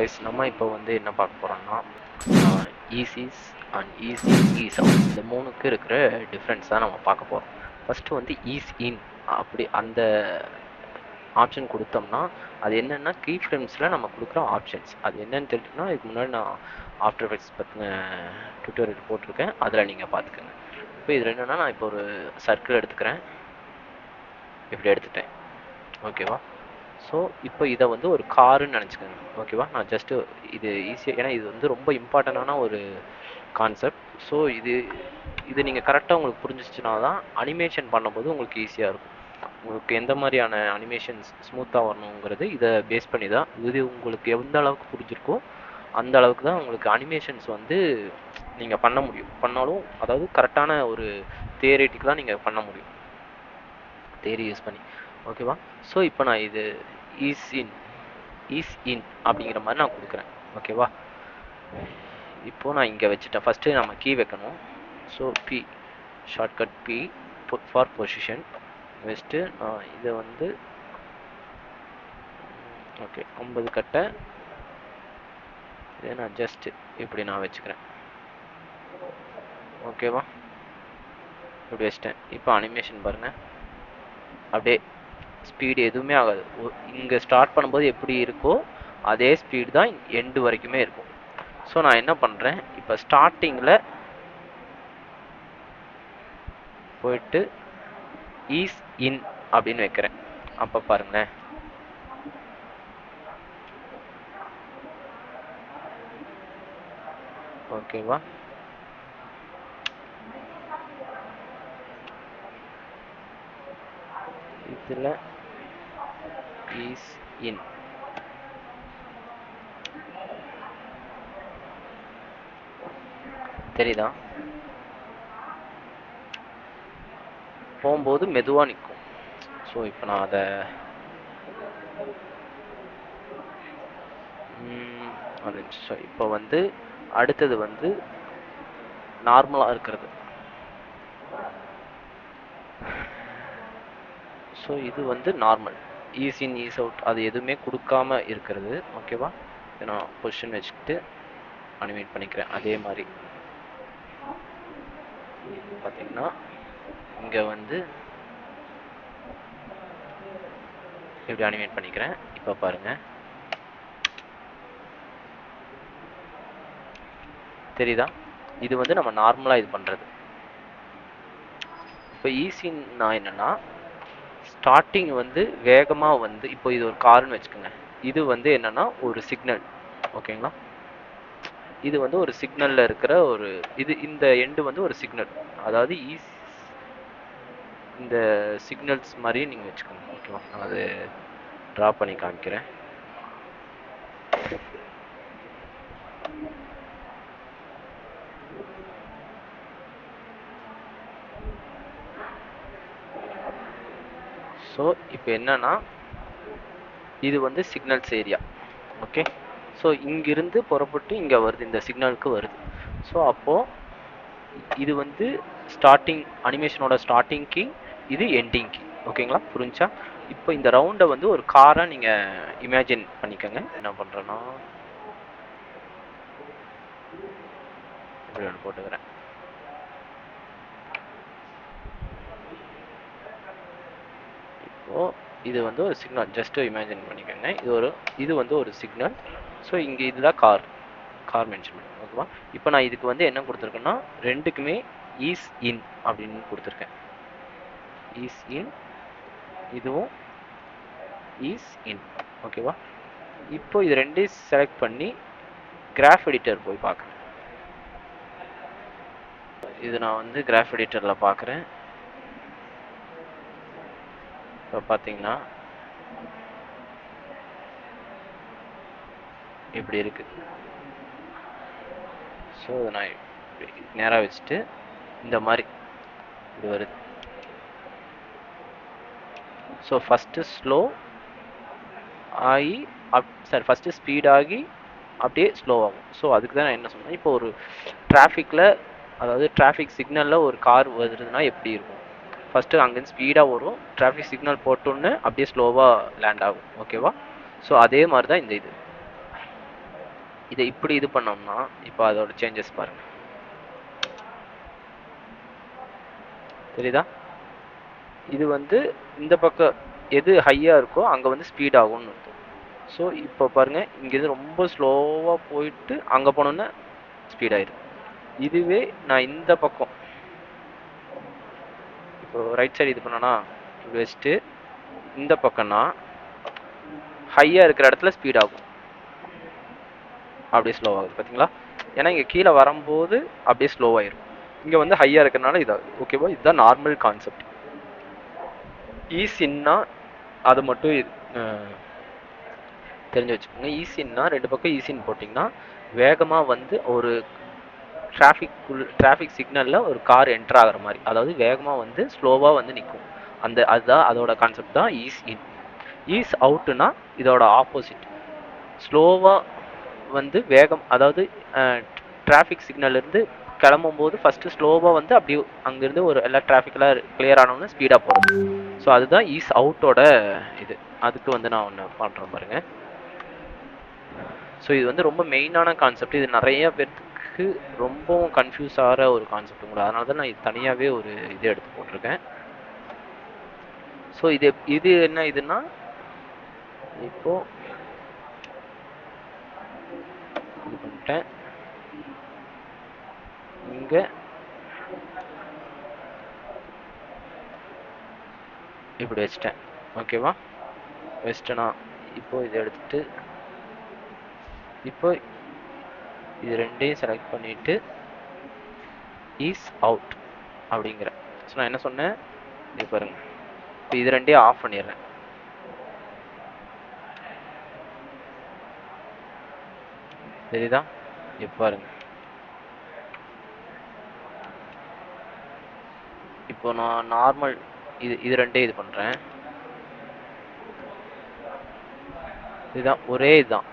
Guys, நம்ம இப்போ வந்து என்ன பார்க்க போகிறோம்னா ஈஸிஸ் அண்ட் ஈஸி ஈஸ் அவுட் இந்த மூணுக்கு இருக்கிற டிஃப்ரென்ஸ் தான் நம்ம பார்க்க போகிறோம். ஃபஸ்ட்டு வந்து ஈஸ் இன் அப்படி அந்த ஆப்ஷன் கொடுத்தோம்னா அது என்னென்னா கீ ஃப்ரேம்ஸில் நம்ம கொடுக்குற ஆப்ஷன்ஸ். அது என்னென்னு தெரிஞ்சுன்னா இதுக்கு முன்னாடி நான் ஆஃப்டர் எஃபெக்ட்ஸ் பற்றின டுட்டோரியல் போட்டிருக்கேன், அதில் நீங்கள் பார்த்துக்கோங்க. இப்போ இதில் என்னென்னா நான் இப்போ ஒரு சர்க்கிள் எடுத்துக்கிறேன், இப்படி எடுத்துட்டேன், ஓகேவா? ஸோ இப்போ இதை வந்து ஒரு காருன்னு நினச்சிக்கோங்க, ஓகேவா? நான் ஜஸ்ட்டு இது ஈஸியாக, ஏன்னா இது வந்து ரொம்ப இம்பார்ட்டண்டான ஒரு கான்செப்ட். ஸோ இது நீங்கள் கரெக்டாக உங்களுக்கு புரிஞ்சிச்சுனா தான் அனிமேஷன் பண்ணும்போது உங்களுக்கு ஈஸியாக இருக்கும். உங்களுக்கு எந்த மாதிரியான அனிமேஷன்ஸ் ஸ்மூத்தாக வரணுங்கிறது இதை பேஸ் பண்ணி தான். இது உங்களுக்கு எந்த அளவுக்கு புரிஞ்சிருக்கோ அந்த அளவுக்கு தான் உங்களுக்கு அனிமேஷன்ஸ் வந்து நீங்கள் பண்ண முடியும். பண்ணாலும் அதாவது கரெக்டான ஒரு தியரிட்டிக்கலாக நீங்கள் பண்ண முடியும், தியரி யூஸ் பண்ணி, ஓகேவா? ஸோ இப்போ நான் இது ஈஸ் இன் அப்படிங்கிற மாதிரி நான் கொடுக்குறேன், ஓகேவா? இப்போது நான் இங்கே வச்சுட்டேன். ஃபஸ்ட்டு நம்ம கீ வைக்கணும். So P, shortcut P for position வச்சுட்டு நான் இதை வந்து ஓகே 50 கட்டை இதை நான் ஜஸ்ட்டு இப்படி நான் வச்சுக்கிறேன், ஓகேவா? இப்படி வச்சிட்டேன். இப்போ அனிமேஷன் பாருங்கள், அப்படியே ஸ்பீடு எதுவுமே ஆகாது. இங்கே ஸ்டார்ட் பண்ணும்போது எப்படி இருக்கோ அதே ஸ்பீடு தான் எண்டு வரைக்குமே இருக்கும். ஸோ நான் என்ன பண்ணுறேன், இப்போ ஸ்டார்டிங்கில் போயிட்டு ஈஸ் இன் அப்படின்னு வைக்கிறேன். அப்போ பாருங்களேன், ஓகேவா? இதில் ஈஸ் இன் தெரியுதா? போகும்போது மெதுவாக நிற்கும். ஸோ இப்போ நான் அதை ஒரு நிமிஷம். இப்போ வந்து அடுத்தது வந்து நார்மலாக இருக்கிறது. ஸோ இது வந்து normal, ease in ease out அது எதுவுமே கொடுக்காம இருக்கிறது, ஓகேவா? நான் பொசிஷன் வச்சுக்கிட்டு அனிமேட் பண்ணிக்கிறேன். அதே மாதிரி பார்த்தீங்கன்னா இங்கே வந்து இப்படி அனிமேட் பண்ணிக்கிறேன். இப்போ பாருங்கள், தெரியுதா? இது வந்து நம்ம நார்மலாக இது பண்ணுறது. இப்போ ஈஸின்னா என்னென்னா ஸ்டார்டிங் வந்து வேகமாக வந்து, இப்போ இது ஒரு கார்னு வச்சுக்கோங்க, இது வந்து என்னென்னா ஒரு சிக்னல், ஓகேங்களா? இது வந்து ஒரு சிக்னலில் இருக்கிற ஒரு இந்த எண்டு வந்து ஒரு சிக்னல், அதாவது இந்த சிக்னல்ஸ் மாதிரி நீங்கள் வச்சுக்கோங்க, ஓகேவா? நான் அது ட்ரா பண்ணி காமிக்கிறேன். ஸோ இப்போ என்னன்னா இது வந்து சிக்னல்ஸ் ஏரியா, ஓகே? ஸோ இங்கிருந்து புறப்பட்டு இங்கே வருது, இந்த சிக்னலுக்கு வருது. ஸோ அப்போது இது வந்து ஸ்டார்டிங் அனிமேஷனோட ஸ்டார்டிங் கீ, இது எண்டிங் கீ, ஓகேங்களா? புரிஞ்சா? இப்போ இந்த ரவுண்டை வந்து ஒரு காராக நீங்கள் இமேஜின் பண்ணிக்கோங்க. என்ன பண்ணுறேன்னா இப்படி ஒன்று போட்டுக்கிறேன். இப்போது இது வந்து ஒரு சிக்னல், ஜஸ்ட்டு இமேஜின் பண்ணிக்கோங்க. இது வந்து ஒரு சிக்னல். ஸோ இங்கே இதுதான் கார் மென்ஷன் பண்ணி, ஓகேவா? இப்போ நான் இதுக்கு வந்து என்ன கொடுத்துருக்கேன்னா ரெண்டுக்குமே ஈஸ் இன் அப்படின்னு கொடுத்துருக்கேன். ஈஸ் இன், இதுவும் ஈஸ் இன், ஓகேவா? இப்போ இது ரெண்டையும் செலக்ட் பண்ணி கிராஃப் எடிட்டர் போய் பார்க்குறேன். இது நான் வந்து கிராஃப் எடிட்டரில் பார்க்குறேன். இப்போ பார்த்தீங்கன்னா இப்படி இருக்கு. ஸோ நான் நேராக வச்சுட்டு இந்த மாதிரி இது வருது. ஸோ ஃபஸ்ட்டு ஸ்லோ ஆகி ஃபஸ்ட்டு ஸ்பீடாகி அப்படியே ஸ்லோ ஆகும். ஸோ அதுக்கு தான் நான் என்ன சொன்னேன், இப்போ ஒரு டிராஃபிக்கில், அதாவது டிராஃபிக் சிக்னலில் ஒரு கார் வருதுன்னா எப்படி இருக்கும், ஃபஸ்ட்டு அங்கேருந்து ஸ்பீடாக வரும், டிராஃபிக் சிக்னல் போட்டோன்னு அப்படியே ஸ்லோவாக லேண்ட் ஆகும், ஓகேவா? ஸோ அதே மாதிரி தான் இந்த இது. இதை இப்படி இது பண்ணோம்னா இப்போ அதோட சேஞ்சஸ் பாருங்க, தெரியுதா? இது வந்து இந்த பக்கம் எது ஹையாக இருக்கோ அங்கே வந்து ஸ்பீட் ஆகும்னு இருக்கும். ஸோ இப்போ பாருங்க, இங்கேருந்து ரொம்ப ஸ்லோவாக போயிட்டு அங்கே போனோன்னே ஸ்பீட் ஆயிடும். இதுவே நான் இந்த பக்கம் இப்போ ரைட் சைடு இது பண்ணனா இப்படி வச்சுட்டு இந்த பக்கம்னா ஹையாக இருக்கிற இடத்துல ஸ்பீட் ஆகும், அப்படியே ஸ்லோ ஆகுது பார்த்தீங்களா? ஏன்னா இங்கே கீழே வரும்போது அப்படியே ஸ்லோவாயிரும், இங்கே வந்து ஹையாக இருக்கிறனால இதாகுது. ஓகேவா? இதுதான் நார்மல் கான்செப்ட். ஈஸின்னா அது மட்டும் தெரிஞ்சு வச்சுக்கோங்க. ஈஸின்னா ரெண்டு பக்கம் ஈஸின்னு போட்டிங்கன்னா வேகமாக வந்து ஒரு டிராஃபிக் சிக்னலில் ஒரு கார் என்டர் ஆகிற மாதிரி, அதாவது வேகமாக வந்து ஸ்லோவாக வந்து நிற்கும். அதுதான் அதோட கான்செப்ட் தான் ஈஸ் இன். ஈஸ் அவுட்டுனா இதோட ஆப்போசிட், ஸ்லோவாக வந்து வேகம், அதாவது டிராஃபிக் சிக்னல்லேருந்து கிளம்பும் போது ஃபஸ்ட்டு ஸ்லோவாக வந்து அப்படியே அங்கேருந்து ஒரு எல்லா டிராஃபிக்கெலாம் கிளியர் ஆனோன்னு ஸ்பீடாக போகும். ஸோ அதுதான் ஈஸ் அவுட்டோட இது. அதுக்கு வந்து நான் ஒன்று பண்ணுறேன் பாருங்கள். ஸோ இது வந்து ரொம்ப மெயினான கான்செப்ட். இது நிறைய பேருக்கு ரொம்பவும் கன்ஃபியூஸ் ஆகிற ஒரு கான்செப்ட் கூட, அதனால தான் நான் இது தனியாகவே ஒரு இது எடுத்து போட்டிருக்கேன். ஸோ இது என்ன இதுன்னா, இப்போ இது பண்ணிட்டேன், இங்கே இப்படி வச்சிட்டேன். ஓகேவா? வச்சிட்டேனா இப்போ இதை எடுத்துட்டு இப்போ இது ரெண்டையும் செலக்ட் பண்ணிட்டு ஈஸ் அவுட் அப்படிங்கிற. ஸோ நான் என்ன சொன்னேன், இது பாருங்க, இப்போ இது ரெண்டையும் ஆஃப் பண்ணிடுறேன். தெரியுதா? இப்போ பாருங்க, இப்போ நான் நார்மல் இது ரெண்டே இது பண்ணுறேன். இதுதான் ஒரே இதுதான்,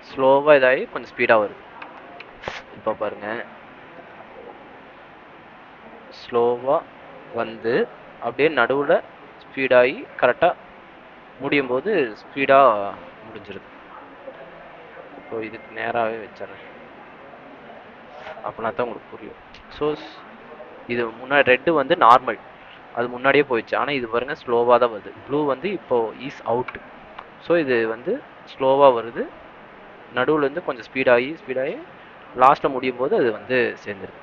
ஸ்லோவாக இதாகி கொஞ்சம் ஸ்பீடாக வருது. இப்போ பாருங்க, ஸ்லோவாக வந்து அப்படியே நடுவில் ஸ்பீடாகி கரெக்டாக முடியும் போது ஸ்பீடாக முடிஞ்சிருது. இப்போ இதுக்கு நேராகவே வச்சிடறேன், அப்படின்னா தான் உங்களுக்கு புரியும். ஸோ இது முன்னாடி ரெட்டு வந்து நார்மல், அது முன்னாடியே போயிடுச்சு. ஆனால் இது பாருங்க ஸ்லோவாக தான் வருது. ப்ளூ வந்து இப்போது ஈஸ் அவுட். ஸோ இது வந்து ஸ்லோவாக வருது, நடுவுலேருந்து கொஞ்சம் ஸ்பீடாகி லாஸ்ட்டில் முடியும் போது அது வந்து சேர்ந்துருது,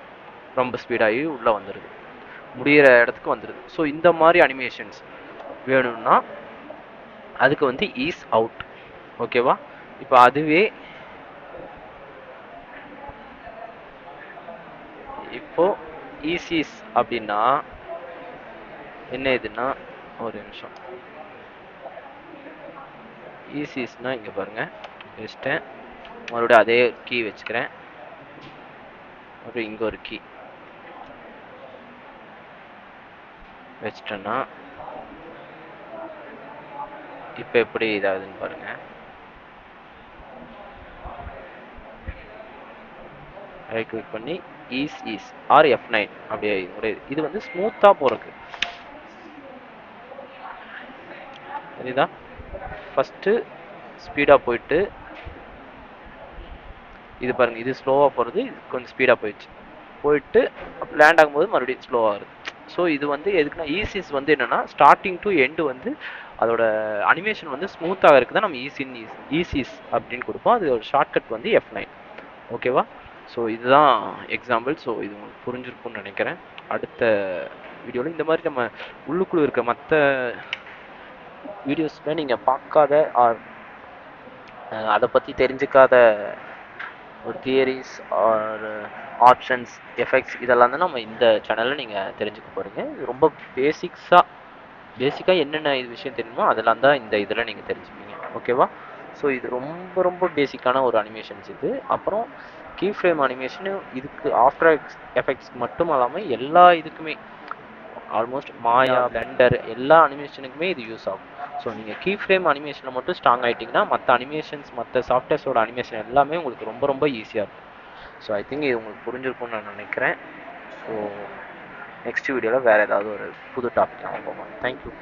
ரொம்ப ஸ்பீடாகி உள்ளே வந்துடுது, முடிகிற இடத்துக்கு வந்துடுது. ஸோ இந்த மாதிரி அனிமேஷன்ஸ் வேணும்னா அதுக்கு வந்து ஈஸ் அவுட். ஓகேவா? இப்போ அதுவே இப்போ ஈஸிஸ் அப்படின்னா என்ன இதுன்னா, ஒரு நிமிஷம், ஈஸிஸ்னா இங்கே பாருங்கள் வச்சிட்டேன், மறுபடியும் அதே கீ வச்சுக்கிறேன், மறுபடியும் இங்கே ஒரு கீ வச்சிட்டேன்னா இப்போ எப்படி இதாகுதுன்னு பாருங்கள். ரைட் கிளிக் பண்ணி ஈஸ் ஆர் F9 அப்படியே இது வந்து ஸ்மூத்தாக போகிறதுக்கு. சரிதா? ஃபஸ்ட்டு ஸ்பீடாக போயிட்டு இது பாருங்கள், இது ஸ்லோவாக போகிறது, இது கொஞ்சம் ஸ்பீடாக போயிட்டு லேண்ட் ஆகும்போது மறுபடியும் ஸ்லோவாக வருது. ஸோ இது வந்து எதுக்குன்னா, ஈஸிஸ் வந்து என்னென்னா ஸ்டார்டிங் டு எண்டு வந்து அதோட அனிமேஷன் வந்து ஸ்மூத்தாக இருக்குது தான் நம்ம ஈஸிஸ் அப்படின்னு கொடுப்போம். அது ஒரு ஷார்ட்கட் வந்து F9. ஓகேவா? ஸோ இதுதான் எக்ஸாம்பிள். ஸோ இது உங்களுக்கு புரிஞ்சிருக்கும்னு நினைக்கிறேன். அடுத்த வீடியோவில் இந்த மாதிரி நம்ம உள்ளுக்குள்ளே இருக்க மற்ற வீடியோஸில் நீங்கள் பார்க்காத ஆர் அதை பற்றி தெரிஞ்சுக்காத ஒரு தியரிஸ் ஆர் ஆப்ஷன்ஸ், எஃபெக்ட்ஸ், இதெல்லாம் தான் நம்ம இந்த சேனலில் நீங்கள் தெரிஞ்சுக்க போகிறீங்க. இது ரொம்ப பேசிக்காக என்னென்ன இது விஷயம் தெரியுமோ அதெல்லாம் தான் இந்த இதில் நீங்கள் தெரிஞ்சுப்பீங்க. ஓகேவா? ஸோ இது ரொம்ப ரொம்ப பேசிக்கான ஒரு அனிமேஷன்ஸ் இது. அப்புறம் கீ ஃப்ரேம் அனிமேஷனு இதுக்கு ஆஃப்டர் எஃபெக்ட்ஸ்க்கு மட்டும் இல்லாமல் எல்லா இதுக்குமே, ஆல்மோஸ்ட் மாயா, பிளெண்டர் எல்லா அனிமேஷனுக்குமே இது யூஸ் ஆகும். ஸோ நீங்கள் கீ ஃப்ரேம் அனிமேஷனில் மட்டும் ஸ்ட்ராங் ஆகிட்டிங்கன்னா மற்ற அனிமேஷன்ஸ், மற்ற சாஃப்ட்வேர்ஸோட அனிமேஷன் எல்லாமே உங்களுக்கு ரொம்ப ரொம்ப ஈஸியாக இருக்கும். ஸோ ஐ திங்க் இது உங்களுக்கு புரிஞ்சிருக்கும்னு நான் நினைக்கிறேன். ஸோ நெக்ஸ்ட் வீடியோவில் வேறு ஏதாவது ஒரு புது டாபிக் நம்ம போவோம். தேங்க்யூ.